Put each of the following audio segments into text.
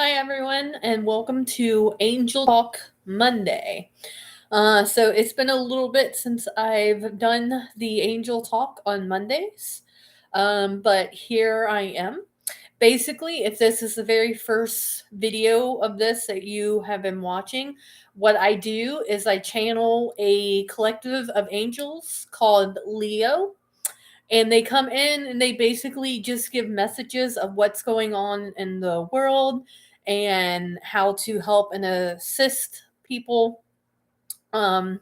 Hi, everyone, and welcome to Angel Talk Monday. So it's been a little bit since I've done the Angel Talk on Mondays, but here I am. Basically, if this is the very first video of this that you have been watching, what I do is I channel a collective of angels called Leo, and they come in and they basically just give messages of what's going on in the world and how to help and assist people um,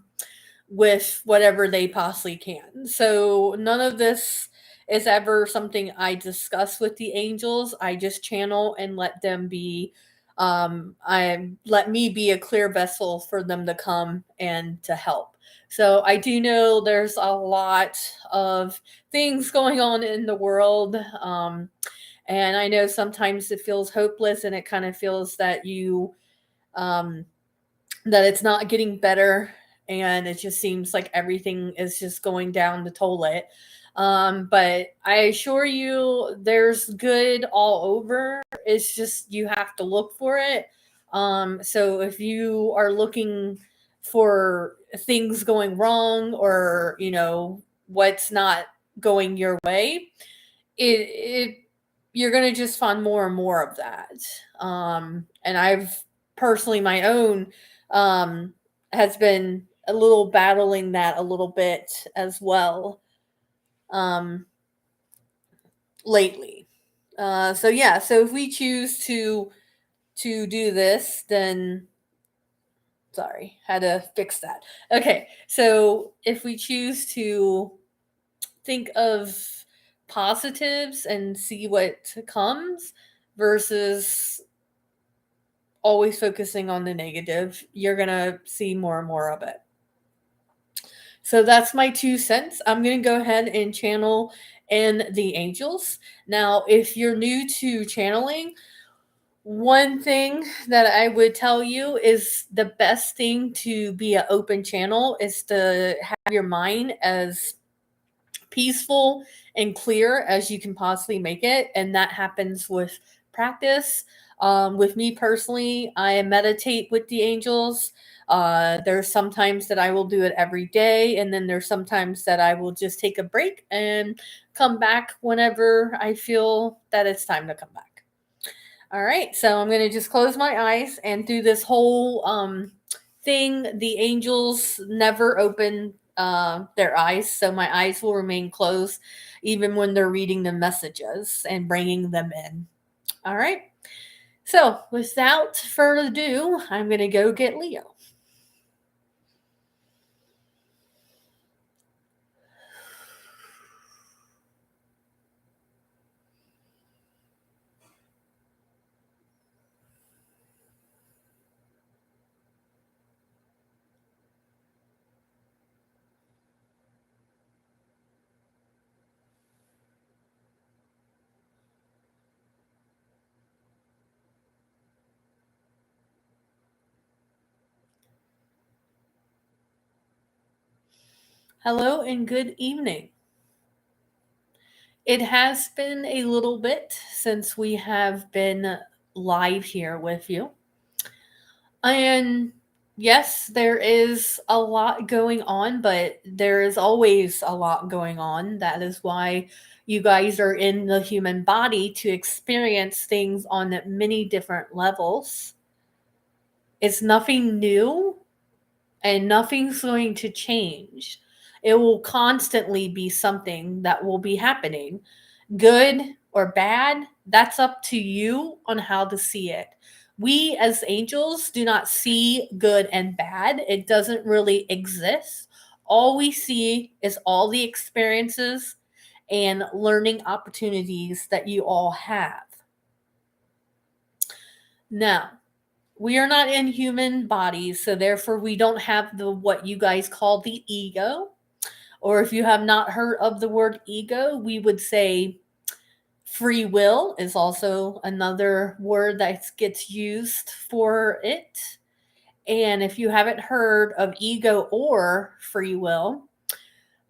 with whatever they possibly can. So none of this is ever something I discuss with the angels. I just channel and let them be. I let me be a clear vessel for them to come and to help. So I do know there's a lot of things going on in the world. And I know sometimes it feels hopeless and it kind of feels that um, that it's not getting better and it just seems like everything is just going down the toilet. But I assure you, there's good all over. It's just you have to look for it. So if you are looking for things going wrong or, what's not going your way, it you're going to just find more and more of that. And I've personally, my own, um, has been a little battling that a little bit as well, um, lately. So yeah, so if we choose to do this, then sorry, had to fix that. Okay, so if we choose to think of positives and see what comes versus always focusing on the negative, you're going to see more and more of it. So that's my 2 cents. I'm going to go ahead and channel in the angels. Now, if you're new to channeling, one thing that I would tell you is the best thing to be an open channel is to have your mind as peaceful and clear as you can possibly make it. And that happens with practice. With me personally, I meditate with the angels. There's sometimes that I will do it every day, and then there's sometimes that I will just take a break and come back whenever I feel that it's time to come back. All right, so I'm going to just close my eyes and through this whole thing, the angels never open their eyes, so my eyes will remain closed even when they're reading the messages and bringing them in. All right, so without further ado, I'm going to go get Leo. Hello and good evening. It has been a little bit since we have been live here with you. And yes, there is a lot going on, but there is always a lot going on. That is why you guys are in the human body to experience things on many different levels. It's nothing new and nothing's going to change. It will constantly be something that will be happening. Good or bad, that's up to you on how to see it. We as angels do not see good and bad. It doesn't really exist. All we see is all the experiences and learning opportunities that you all have. Now, we are not in human bodies, so therefore we don't have the what you guys call the ego. Or if you have not heard of the word ego, we would say free will is also another word that gets used for it. And if you haven't heard of ego or free will,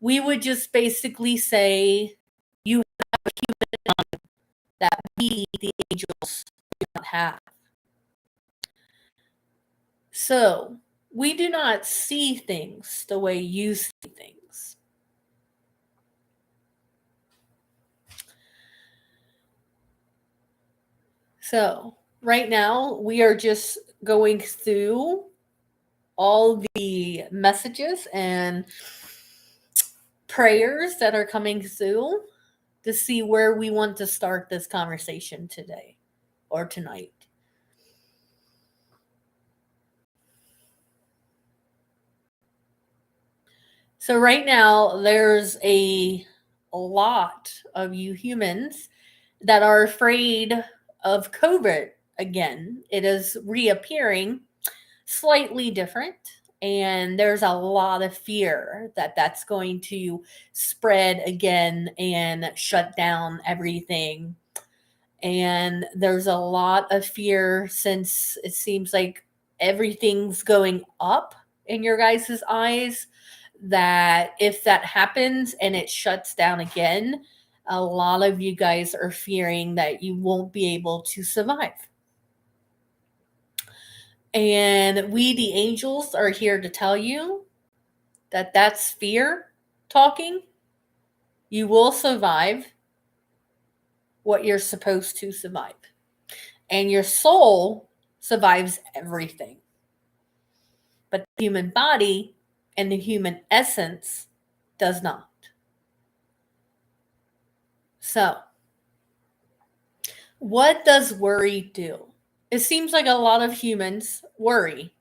we would just basically say you have a human that we, the angels, do not have. So, we do not see things the way you see things. So, right now, we are just going through all the messages and prayers that are coming through to see where we want to start this conversation today or tonight. So, right now, there's a lot of you humans that are afraid of COVID again. It is reappearing slightly different. And there's a lot of fear that that's going to spread again and shut down everything. And there's a lot of fear since it seems like everything's going up in your guys' eyes, that if that happens and it shuts down again, a lot of you guys are fearing that you won't be able to survive. And we, the angels, are here to tell you that that's fear talking. You will survive what you're supposed to survive. And your soul survives everything. But the human body and the human essence does not. So, what does worry do? It seems like a lot of humans worry.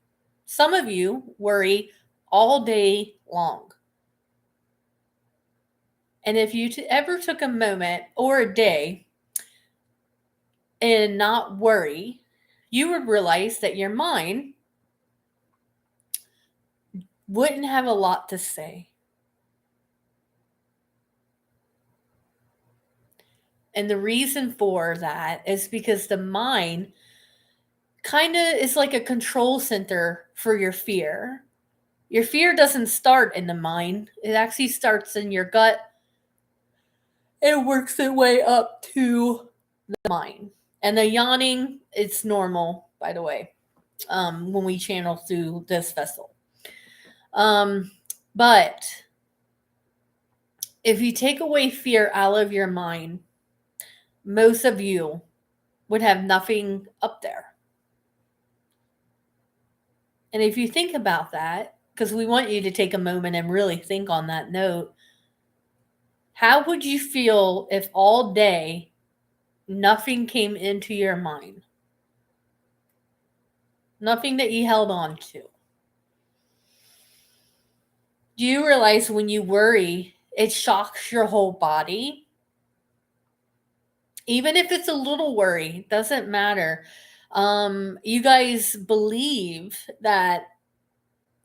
Some of you worry all day long. And if you ever took a moment or a day and not worry, you would realize that your mind wouldn't have a lot to say. And the reason for that is because the mind kind of is like a control center for your fear. Your fear doesn't start in the mind, it actually starts in your gut. It works its way up to the mind. And the yawning, it's normal, by the way, when we channel through this vessel. But if you take away fear out of your mind, most of you would have nothing up there. And if you think about that, because we want you to take a moment and really think on that note, how would you feel if all day nothing came into your mind? Nothing that you held on to. Do you realize when you worry, it shocks your whole body? Even if it's a little worry, doesn't matter. You guys believe that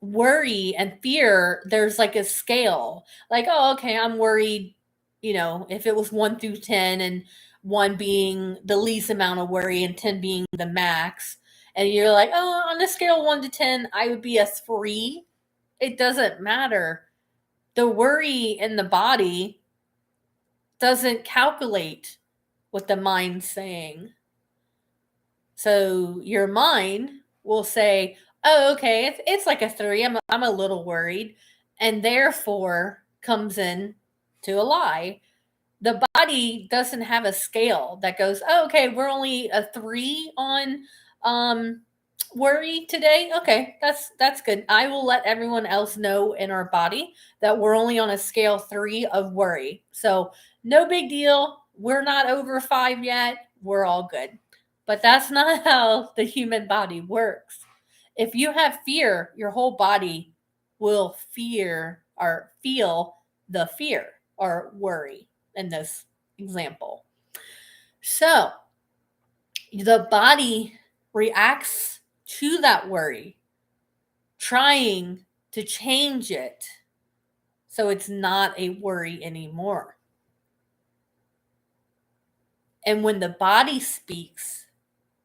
worry and fear, there's like a scale. Like, oh, okay, I'm worried, if it was 1 through 10 and 1 being the least amount of worry and 10 being the max. And you're like, oh, on a scale of 1 to 10, I would be a 3. It doesn't matter. The worry in the body doesn't calculate what the mind's saying. So your mind will say, oh, okay, it's like a 3. I'm a little worried. And therefore comes in to a lie. The body doesn't have a scale that goes, oh, okay, we're only a 3 on worry today. Okay, that's good. I will let everyone else know in our body that we're only on a scale 3 of worry. So no big deal. We're not over 5 yet. We're all good. But that's not how the human body works. If you have fear, your whole body will fear or feel the fear or worry in this example. So the body reacts to that worry, trying to change it so it's not a worry anymore. And when the body speaks,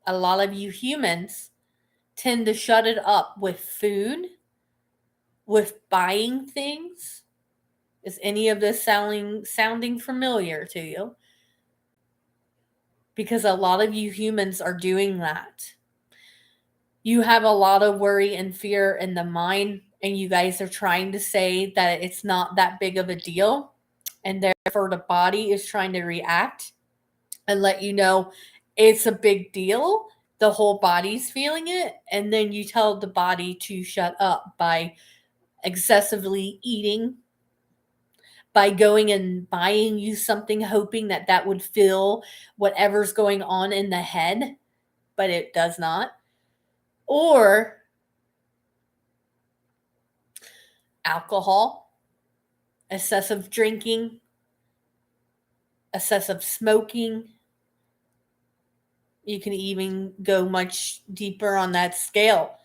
a lot of you humans tend to shut it up with food, with buying things. Is any of this sounding familiar to you? Because a lot of you humans are doing that. you have a lot of worry and fear in the mind, and you guys are trying to say that it's not that big of a deal, and therefore the body is trying to react and let you know it's a big deal. The whole body's feeling it, and then you tell the body to shut up by excessively eating, by going and buying you something, hoping that that would fill whatever's going on in the head, but it does not. Or alcohol, excessive drinking, excessive smoking. You can even go much deeper on that scale.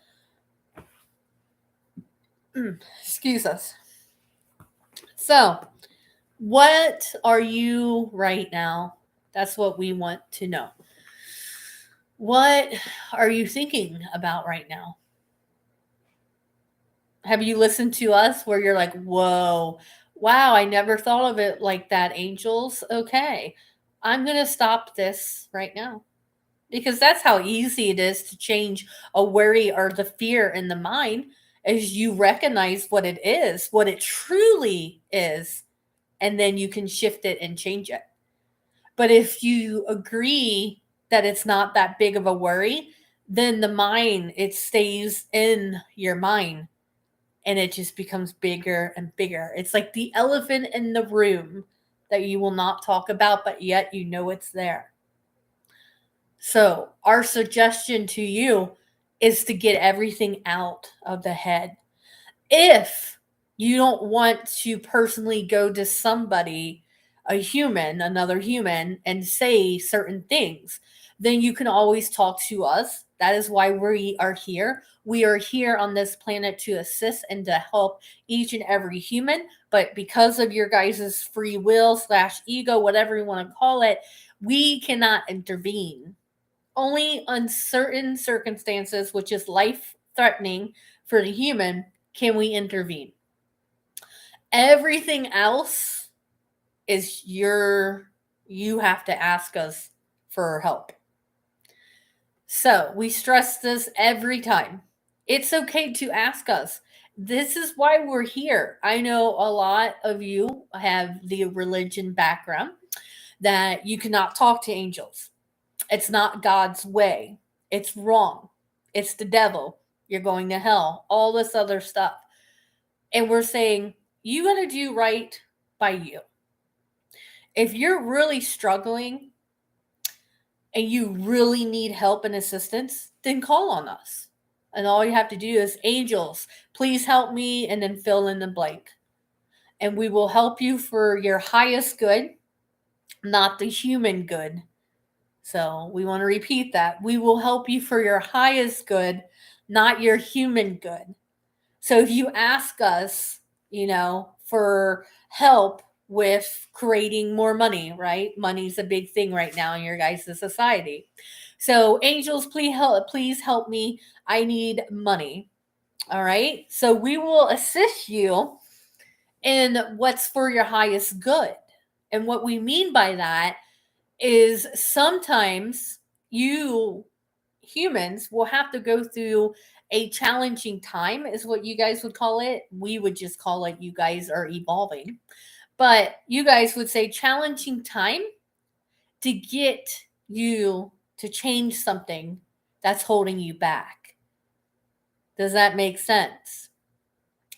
Excuse us. So, what are you right now? That's what we want to know. What are you thinking about right now? Have you listened to us where you're like, whoa, wow, I never thought of it like that, angels? Okay, I'm going to stop this right now. Because that's how easy it is to change a worry or the fear in the mind, as you recognize what it truly is, and then you can shift it and change it. But if you agree that it's not that big of a worry, then the mind, it stays in your mind and it just becomes bigger and bigger. It's like the elephant in the room that you will not talk about, but yet you know it's there. So, our suggestion to you is to get everything out of the head. If you don't want to personally go to somebody, another human, and say certain things, then you can always talk to us. That is why we are here. We are here on this planet to assist and to help each and every human. But because of your guys' free will / ego, whatever you want to call it, we cannot intervene. Only on certain circumstances, which is life threatening for the human, can we intervene. Everything else is you have to ask us for help. So we stress this every time. It's okay to ask us. This is why we're here. I know a lot of you have the religion background that you cannot talk to angels. It's not God's way. It's wrong. It's the devil. You're going to hell. All this other stuff. And we're saying, you got to do right by you. If you're really struggling and you really need help and assistance, then call on us. And all you have to do is, angels, please help me, and then fill in the blank. And we will help you for your highest good, not the human good. So we want to repeat that. We will help you for your highest good, not your human good. So if you ask us, for help with creating more money, right? Money's a big thing right now in your guys' society. So angels, please help me. I need money. All right. So we will assist you in what's for your highest good. And what we mean by that is sometimes you humans will have to go through a challenging time, is what you guys would call it. We would just call it, you guys are evolving. But you guys would say challenging time to get you to change something that's holding you back. Does that make sense?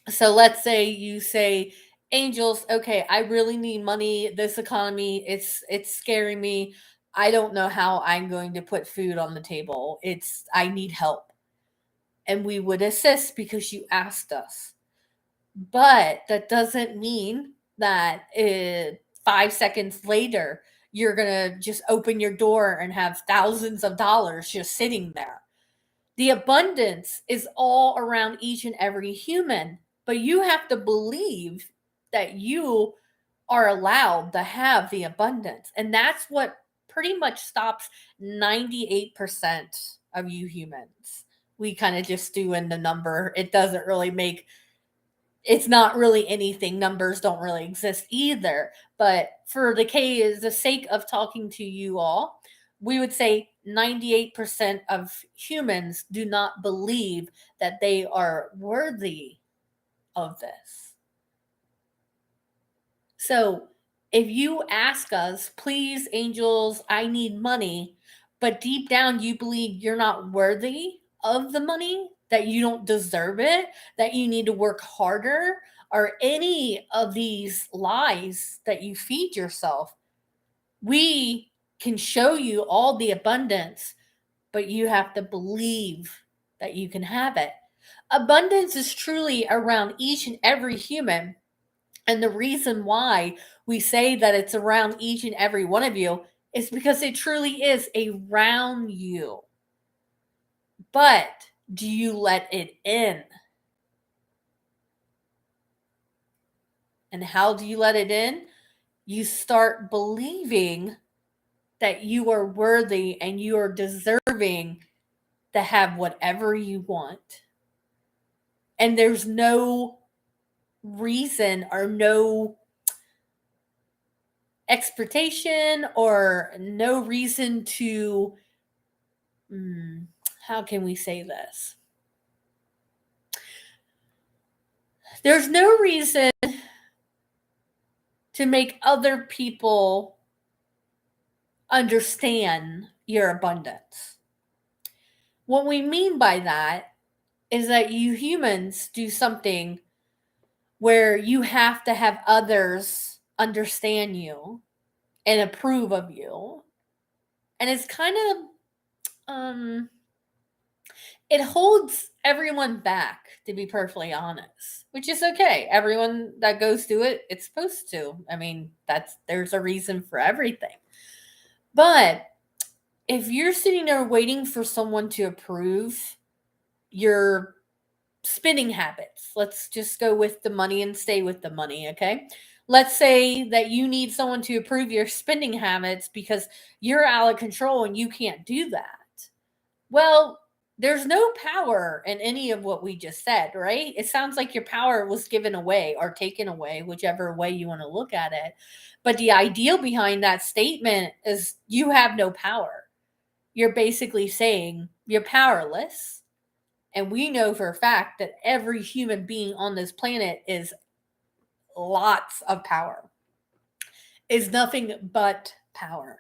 So let's say you say, angels, okay, I really need money. This economy, it's scaring me. I don't know how I'm going to put food on the table. I need help. And we would assist because you asked us. But that doesn't mean that 5 seconds later you're going to just open your door and have thousands of dollars just sitting there. The abundance is all around each and every human, but you have to believe that you are allowed to have the abundance. And that's what pretty much stops 98% of you humans. We kind of just do in the number. It doesn't really it's not really anything. Numbers don't really exist either. But for the sake of talking to you all, we would say 98% of humans do not believe that they are worthy of this. So if you ask us, please, angels, I need money, but deep down you believe you're not worthy of the money, that you don't deserve it, that you need to work harder, or any of these lies that you feed yourself, we can show you all the abundance, but you have to believe that you can have it. Abundance is truly around each and every human. And the reason why we say that it's around each and every one of you is because it truly is around you. But do you let it in? And how do you let it in? You start believing that you are worthy and you are deserving to have whatever you want. And there's no reason or no expectation or no reason to, how can we say this? There's no reason to make other people understand your abundance. What we mean by that is that you humans do something where you have to have others understand you and approve of you. And it's kind of it holds everyone back, to be perfectly honest, which is okay. Everyone that goes through it, it's supposed to. I mean, there's a reason for everything. But if you're sitting there waiting for someone to approve your spending habits, let's just go with the money and stay with the money, okay? Let's say that you need someone to approve your spending habits because you're out of control and you can't do that. Well, there's no power in any of what we just said, right? It sounds like your power was given away or taken away, whichever way you want to look at it. But the ideal behind that statement is you have no power. You're basically saying you're powerless. And we know for a fact that every human being on this planet is lots of power, is nothing but power,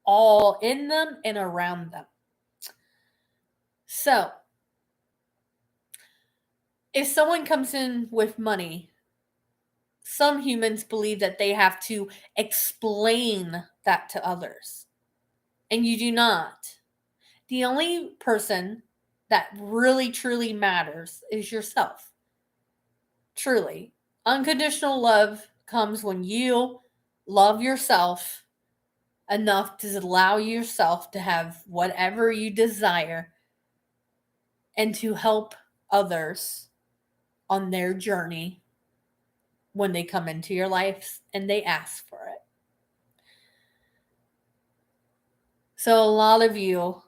all in them and around them. So, if someone comes in with money, some humans believe that they have to explain that to others. And you do not. The only person that really truly matters is yourself. Truly. Unconditional love comes when you love yourself enough to allow yourself to have whatever you desire and to help others on their journey when they come into your life and they ask for it. So a lot of you,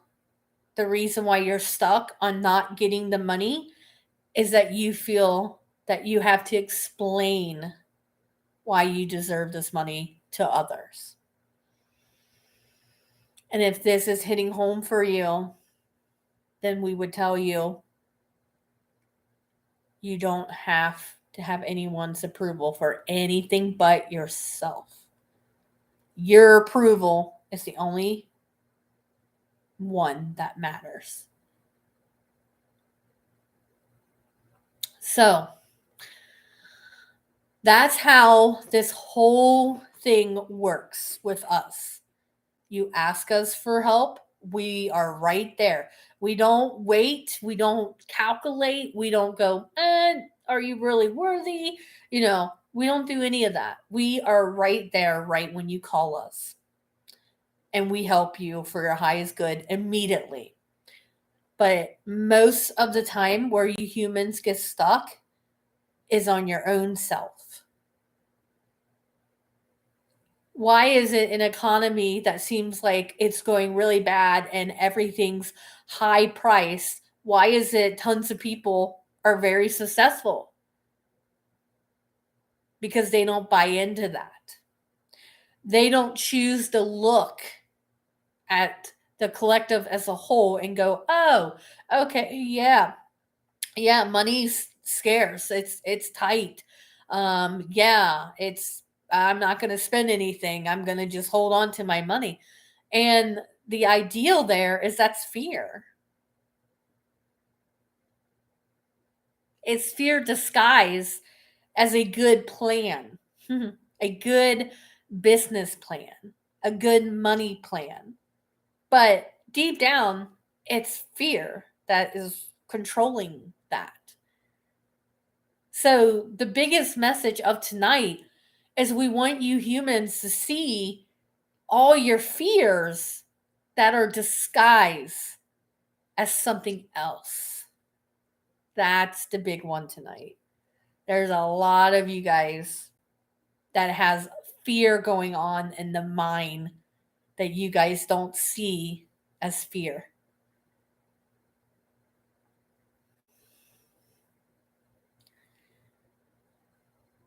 the reason why you're stuck on not getting the money is that you feel that you have to explain why you deserve this money to others. And if this is hitting home for you, then we would tell you you don't have to have anyone's approval for anything but yourself. Your approval is the only one that matters. So that's how this whole thing works with us. You ask us for help, we are right there. We don't wait, we don't calculate, we don't go, are you really worthy? We don't do any of that. We are right there, right when you call us. And we help you for your highest good immediately. But most of the time where you humans get stuck is on your own self. Why is it an economy that seems like it's going really bad and everything's high price? Why is it tons of people are very successful? Because they don't buy into that. They don't choose to look at the collective as a whole and go, oh, okay, yeah, money's scarce. It's tight. Yeah, it's I'm not going to spend anything. I'm going to just hold on to my money. And the ideal there is that's fear. It's fear disguised as a good plan, a good business plan, a good money plan. But deep down, it's fear that is controlling that. So, the biggest message of tonight is we want you humans to see all your fears that are disguised as something else. That's the big one tonight. There's a lot of you guys that has fear going on in the mind that you guys don't see as fear.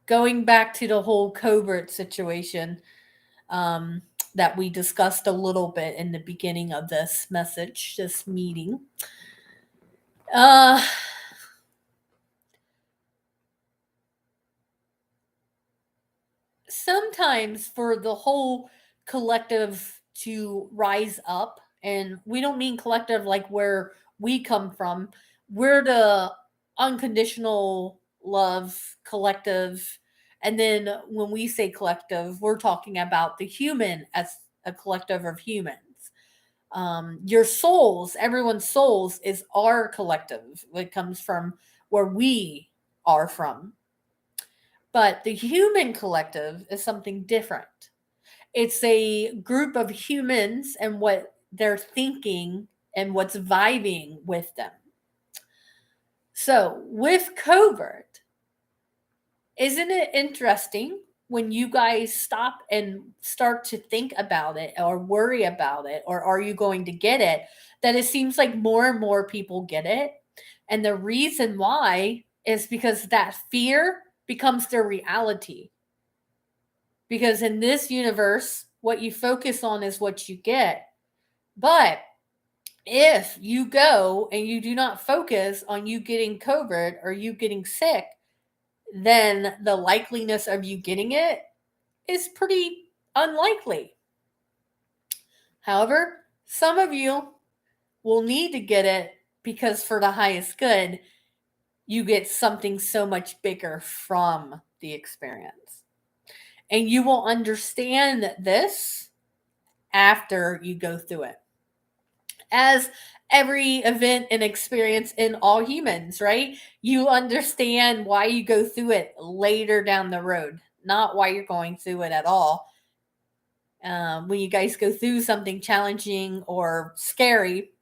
Going back to the whole covert situation that we discussed a little bit in the beginning of this message, this meeting. Sometimes for the whole collective to rise up, and we don't mean collective like where we come from, we're the unconditional love collective. And then when we say collective, we're talking about the human as a collective of humans. Your souls, everyone's souls is our collective. It comes from where we are from. But the human collective is something different. It's a group of humans and what they're thinking and what's vibing with them. So, with covert, isn't it interesting when you guys stop and start to think about it or worry about it, or are you going to get it? That it seems like more and more people get it. And the reason why is because that fear becomes their reality. Because in this universe, what you focus on is what you get. But if you go and you do not focus on you getting COVID or you getting sick, then the likeliness of you getting it is pretty unlikely. However, some of you will need to get it because for the highest good, you get something so much bigger from the experience. And you will understand this after you go through it. As every event and experience in all humans, right? You understand why you go through it later down the road, not why you're going through it at all. When you guys go through something challenging or scary,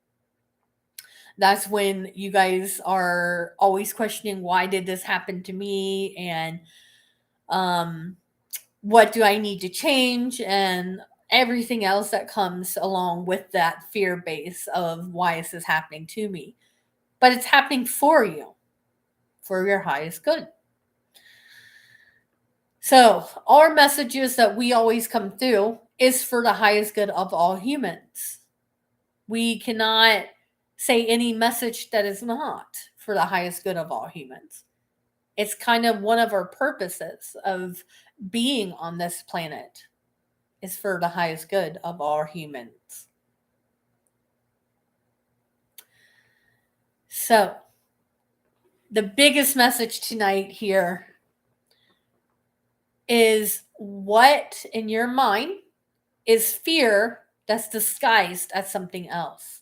that's when you guys are always questioning, why did this happen to me? And what do I need to change? And everything else that comes along with that fear base of why is this happening to me? But it's happening for you, for your highest good. So, our messages that we always come through is for the highest good of all humans. We cannot say any message that is not for the highest good of all humans. It's kind of one of our purposes of being on this planet is for the highest good of all humans. So, the biggest message tonight here is what in your mind is fear that's disguised as something else.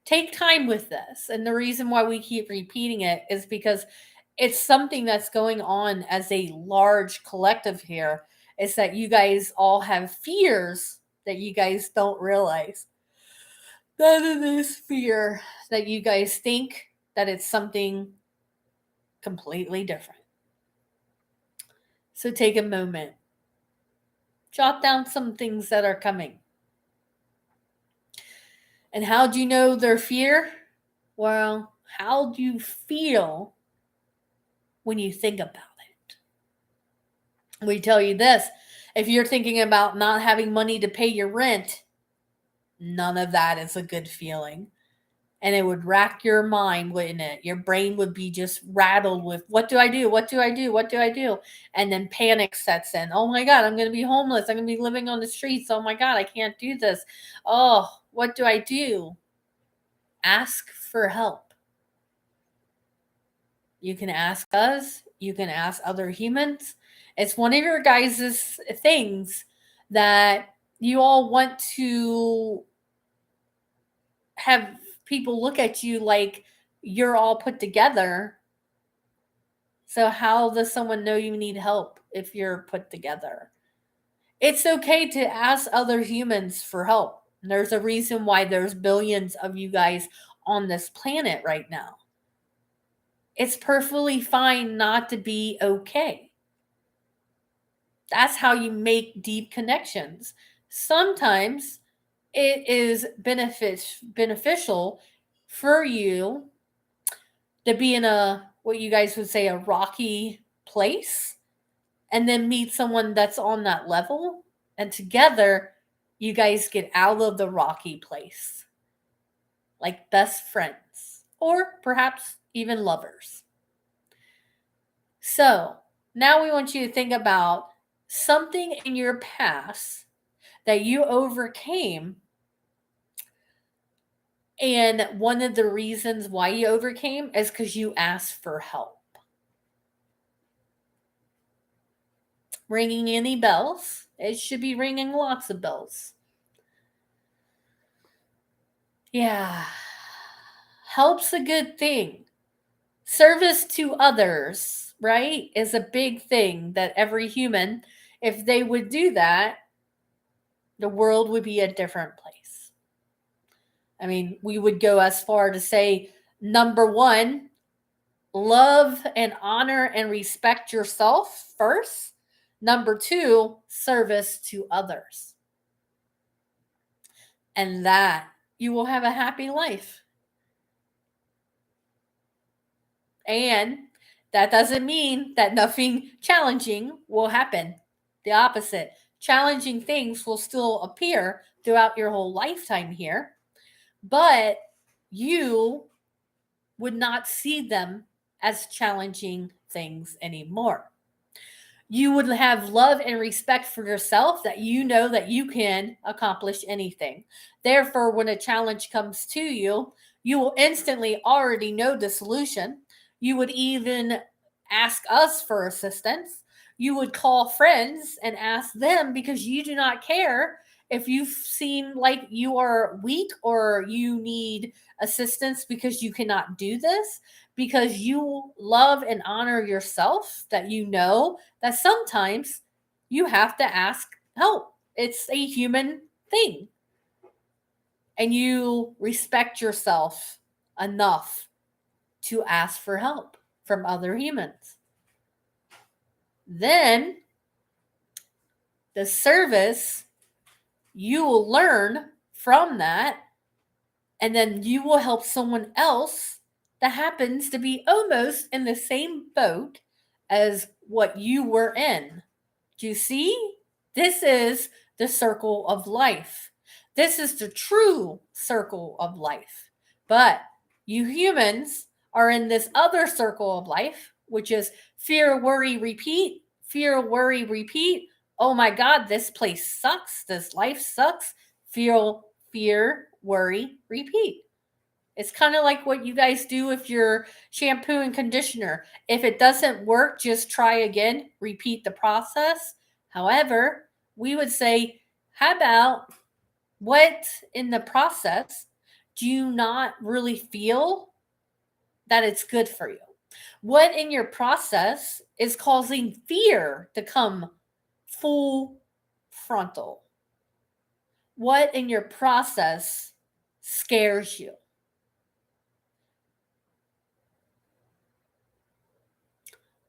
Take time with this. And the reason why we keep repeating it is because it's something that's going on as a large collective here. Is that you guys all have fears that you guys don't realize. That it is fear that you guys think that it's something completely different. So take a moment. Jot down some things that are coming. And how do you know they're fear? Well, how do you feel when you think about it? We tell you this. If you're thinking about not having money to pay your rent, None of that is a good feeling. And it would rack your mind, wouldn't it? Your brain would be just rattled with, what do I do? What do I do? What do I do? And then panic sets in. Oh my God, I'm going to be homeless. I'm going to be living on the streets. Oh my God, I can't do this. Oh, what do I do? Ask for help. You can ask us. You can ask other humans. It's one of your guys' things that you all want to have people look at you like you're all put together. So how does someone know you need help if you're put together? It's okay to ask other humans for help. There's a reason why there's billions of you guys on this planet right now. It's perfectly fine not to be okay. That's how you make deep connections. Sometimes it is beneficial for you to be in a, what you guys would say, a rocky place, and then meet someone that's on that level, and together you guys get out of the rocky place like best friends, or perhaps even lovers. So now we want you to think about something in your past that you overcame, and one of the reasons why you overcame is because you asked for help. Ringing any bells? It should be ringing lots of bells. Yeah. Help's a good thing. Service to others, right, is a big thing that every human, if they would do that, the world would be a different place. I mean, we would go as far to say, number one, love and honor and respect yourself first. Number two, service to others. And that you will have a happy life. And that doesn't mean that nothing challenging will happen. The opposite. Challenging things will still appear throughout your whole lifetime here, but you would not see them as challenging things anymore. You would have love and respect for yourself, that you know that you can accomplish anything. Therefore, when a challenge comes to you, you will instantly already know the solution. You would even ask us for assistance. You would call friends and ask them, because you do not care if you seem like you are weak or you need assistance because you cannot do this, because you love and honor yourself, that you know that sometimes you have to ask help. It's a human thing. And you respect yourself enough to ask for help from other humans. Then the service, you will learn from that, and then you will help someone else that happens to be almost in the same boat as what you were in. Do you see? This is the circle of life. This is the true circle of life. But you humans are in this other circle of life, which is fear, worry, repeat, fear, worry, repeat. Oh my God, this place sucks. This life sucks. Fear, worry, repeat. It's kind of like what you guys do if you're shampoo and conditioner. If it doesn't work, just try again, repeat the process. However, we would say, how about what in the process do you not really feel that it's good for you? What in your process is causing fear to come full frontal? What in your process scares you?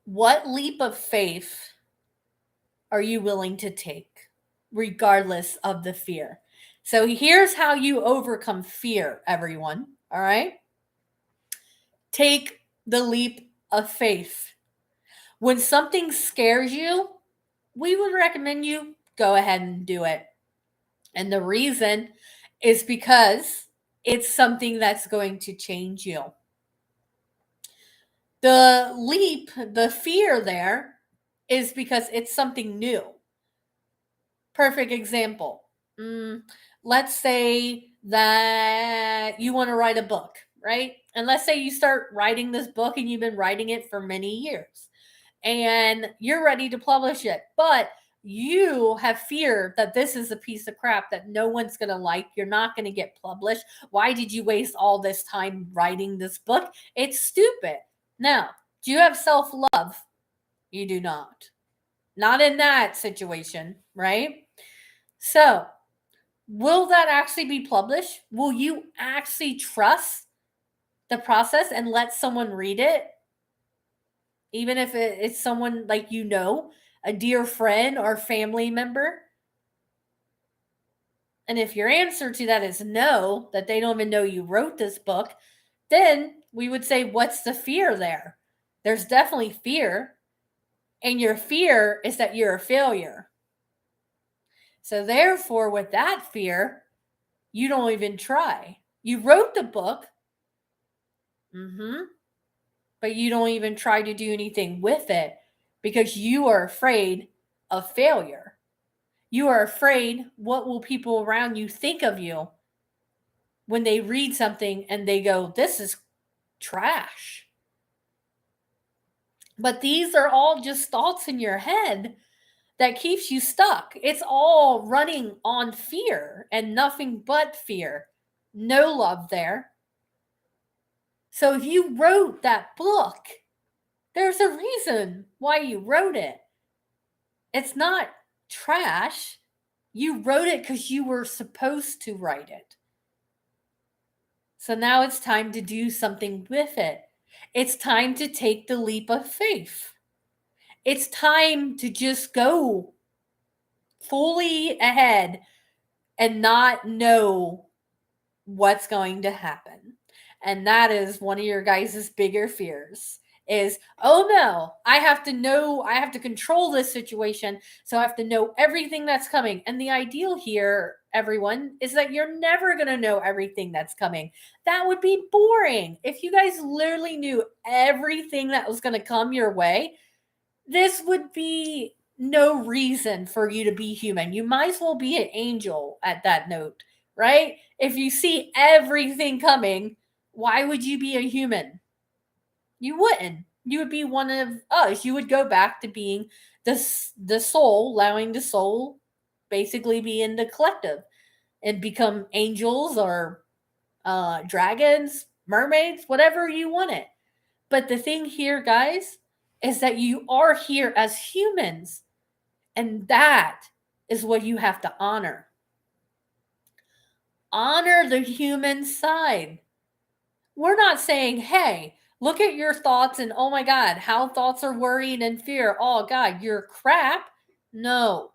What leap of faith are you willing to take, regardless of the fear? So here's how you overcome fear, everyone. All right? Take the leap of faith. When something scares you, we would recommend you go ahead and do it. And the reason is because it's something that's going to change you. The leap, the fear there is because it's something new. Perfect example. Let's say that you want to write a book, right? And let's say you start writing this book and you've been writing it for many years and you're ready to publish it, but you have fear that this is a piece of crap that no one's going to like. You're not going to get published. Why did you waste all this time writing this book? It's stupid. Now, do you have self-love? You do not. Not in that situation, right? So, will that actually be published? Will you actually trust the process and let someone read it? Even if it's someone like a dear friend or family member? And if your answer to that is no, that they don't even know you wrote this book, then we would say, what's the fear there? There's definitely fear. And your fear is that you're a failure. So therefore, with that fear, you don't even try. You wrote the book, but you don't even try to do anything with it because you are afraid of failure. You are afraid, what will people around you think of you when they read something and they go, this is trash. But these are all just thoughts in your head that keeps you stuck. It's all running on fear and nothing but fear. No love there. So if you wrote that book, there's a reason why you wrote it. It's not trash. You wrote it because you were supposed to write it. So now it's time to do something with it. It's time to take the leap of faith. It's time to just go fully ahead and not know what's going to happen. And that is one of your guys' bigger fears is, oh no, I have to control this situation. So I have to know everything that's coming. And the ideal here, everyone, is that you're never going to know everything that's coming. That would be boring. If you guys literally knew everything that was going to come your way, this would be no reason for you to be human. You might as well be an angel at that note, right? If you see everything coming, why would you be a human? You wouldn't. You would be one of us. You would go back to being the soul, allowing the soul basically be in the collective and become angels or dragons, mermaids, whatever you want it. But the thing here, guys, is that you are here as humans. And that is what you have to honor. Honor the human side. We're not saying, hey, look at your thoughts and oh my God, how thoughts are worrying and fear. Oh God, you're crap. No.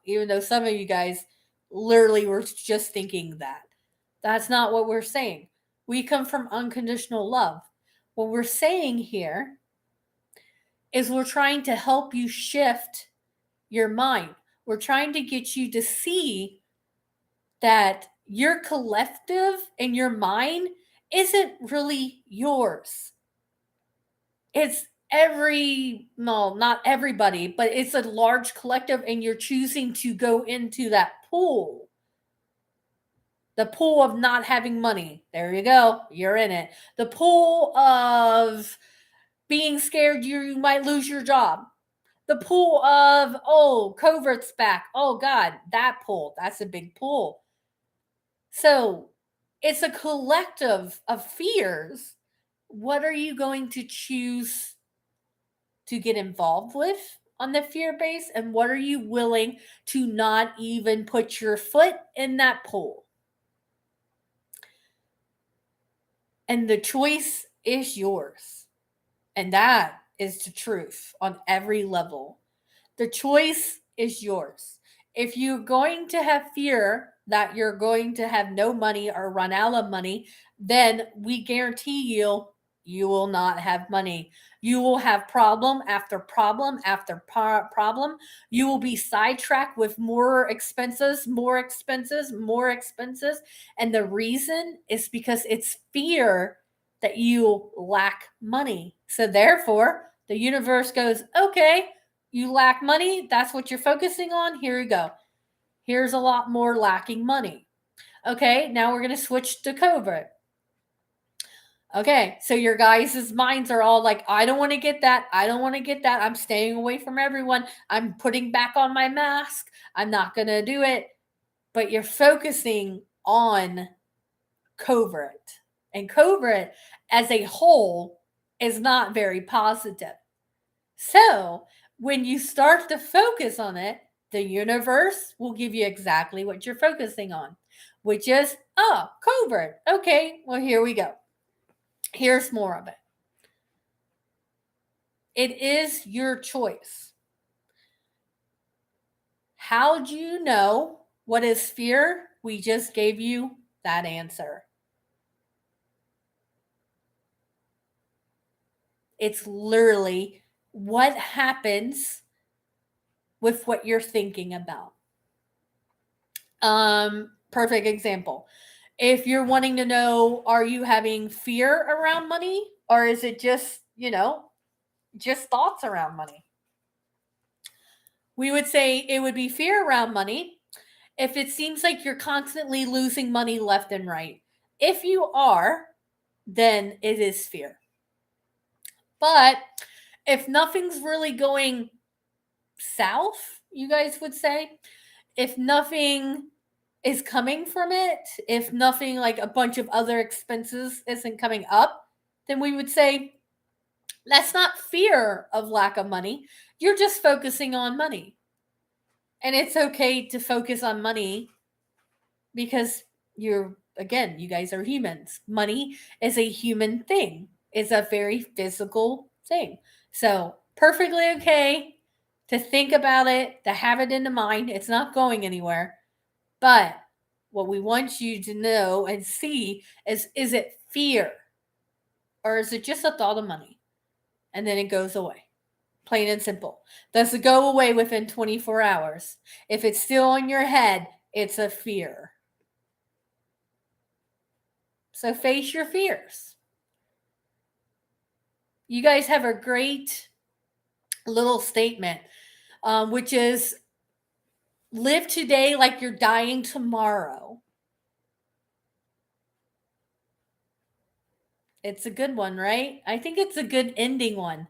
Even though some of you guys literally were just thinking that. That's not what we're saying. We come from unconditional love. What we're saying here is we're trying to help you shift your mind. We're trying to get you to see that your collective and your mind isn't really yours. It's not everybody, but it's a large collective and you're choosing to go into that pool. The pool of not having money. There you go. You're in it. The pool of being scared you might lose your job. The pool of, oh, COVID's back. Oh, God, that pool. That's a big pool. So it's a collective of fears. What are you going to choose to get involved with on the fear base? And what are you willing to not even put your foot in that pool? And the choice is yours. And that is the truth on every level. The choice is yours. If you're going to have fear that you're going to have no money or run out of money, then we guarantee you you will not have money. You will have problem after problem after problem. You will be sidetracked with more expenses, more expenses, more expenses. And the reason is because it's fear that you lack money. So therefore, the universe goes, okay, you lack money. That's what you're focusing on. Here you go. Here's a lot more lacking money. Okay, now we're going to switch to COVID. Okay, so your guys' minds are all like, I don't want to get that. I don't want to get that. I'm staying away from everyone. I'm putting back on my mask. I'm not going to do it. But you're focusing on COVID. And COVID as a whole is not very positive. So when you start to focus on it, the universe will give you exactly what you're focusing on, which is, oh, COVID. Okay, well, here we go. Here's more of it. It is your choice. How do you know what is fear? We just gave you that answer. It's literally what happens with what you're thinking about. Perfect example. If you're wanting to know, are you having fear around money, or is it just, just thoughts around money? We would say it would be fear around money if it seems like you're constantly losing money left and right. If you are, then it is fear. But if nothing's really going south, you guys would say, if nothing is coming from it, if nothing like a bunch of other expenses isn't coming up, then we would say that's not fear of lack of money. You're just focusing on money. And it's okay to focus on money because you guys are humans. Money is a human thing. It's a very physical thing. So, perfectly okay to think about it, to have it in the mind. It's not going anywhere. But what we want you to know and see is it fear? Or is it just a thought of money? And then it goes away. Plain and simple. Does it go away within 24 hours? If it's still in your head, it's a fear. So face your fears. You guys have a great little statement, which is live today like you're dying tomorrow. It's a good one, right? I think it's a good ending one.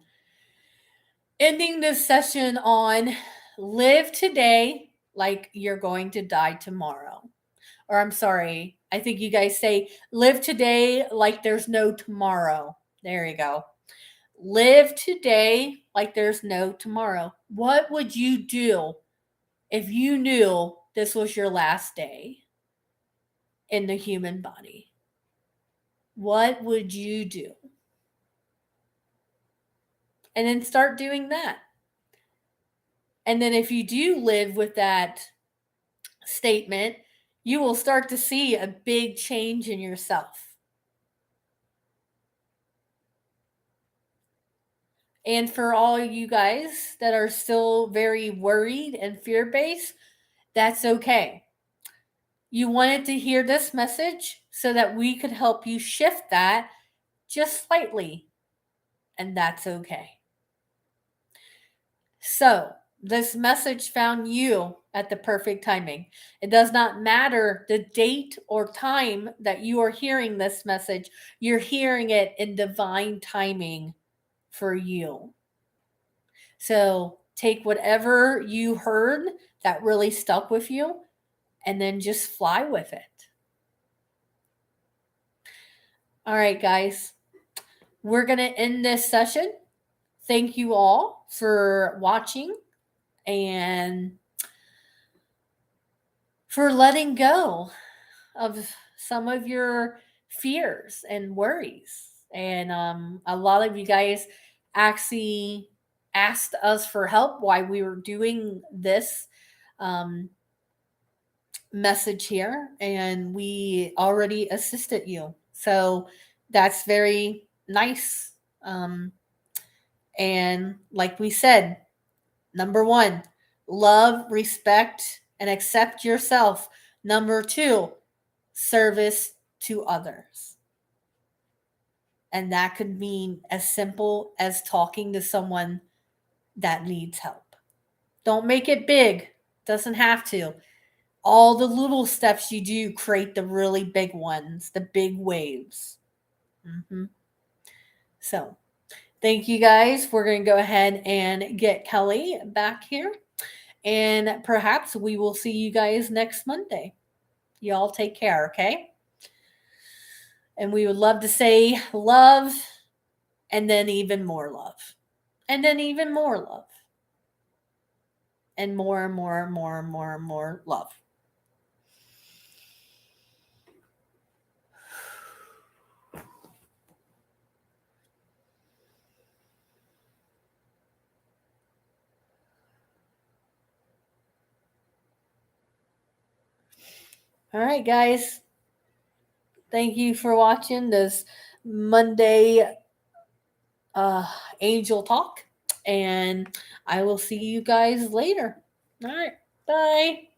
Ending this session on live today like you're going to die tomorrow. Or I'm sorry, I think you guys say live today like there's no tomorrow. There you go. Live today like there's no tomorrow. What would you do if you knew this was your last day in the human body? What would you do? And then start doing that. And then if you do live with that statement, you will start to see a big change in yourself. And for all you guys that are still very worried and fear-based, that's okay. You wanted to hear this message so that we could help you shift that just slightly, and that's okay. So, this message found you at the perfect timing. It does not matter the date or time that you are hearing this message, you're hearing it in divine timing for you. So, take whatever you heard that really stuck with you and then just fly with it. All right, guys, we're going to end this session. Thank you all for watching and for letting go of some of your fears and worries. And a lot of you guys actually asked us for help while we were doing this message here, and we already assisted you. So that's very nice. And like we said, number 1, love, respect, and accept yourself. Number 2, service to others. And that could mean as simple as talking to someone that needs help. Don't make it big. Doesn't have to. All the little steps you do create the really big ones, the big waves. So, thank you guys. We're going to go ahead and get Kelly back here. And perhaps we will see you guys next Monday. Y'all take care, okay? And we would love to say love, and then even more love, and then even more love, and more and more and more and more and more love. All right, guys. Thank you for watching this Monday Angel Talk. And I will see you guys later. All right. Bye.